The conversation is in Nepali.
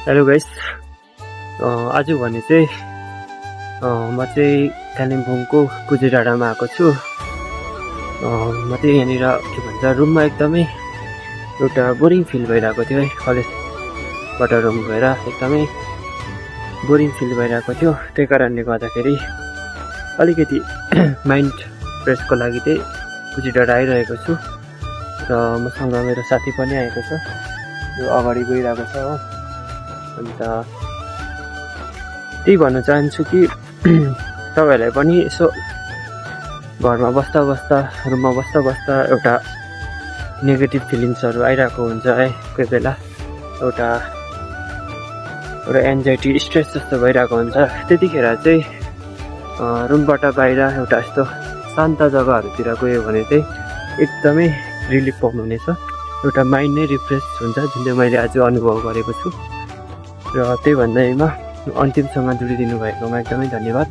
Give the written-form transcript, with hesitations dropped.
हेलो गाइस, आज भने चाहिँ म चाहिँ कालिम्पोङको कुजे डाँडामा आएको छु। म चाहिँ यहाँनिर के भन्छ रुममा एकदमै एउटा बोरिङ फिल भइरहेको थियो है। कलेजबाट रुम गएर एकदमै बोरिङ फिल भइरहेको थियो। त्यही कारणले गर्दाखेरि अलिकति माइन्ड फ्रेसको लागि चाहिँ कुजे डाँडा आइरहेको छु र मसँग मेरो साथी पनि आएको छ, यो अगाडि गइरहेको छ हो। अन्त त्यही भन्न चाहन्छु कि तपाईँहरूलाई पनि यसो घरमा बस्दा बस्दा रुममा बस्दा बस्दा एउटा नेगेटिभ फिलिङ्सहरू आइरहेको हुन्छ है। कोही बेला एउटा एन्जाइटी स्ट्रेस जस्तो भइरहेको हुन्छ। त्यतिखेर चाहिँ रुमबाट बाहिर एउटा यस्तो शान्त जग्गाहरूतिर गयो भने चाहिँ एकदमै रिलिफ पाउनुहुनेछ। एउटा माइन्ड नै रिफ्रेस हुन्छ, जुन चाहिँ मैले आज अनुभव गरेको छु। र त्यही भन्दैमा अन्तिमसँग जोडिदिनु भएकोमा एकदमै धन्यवाद।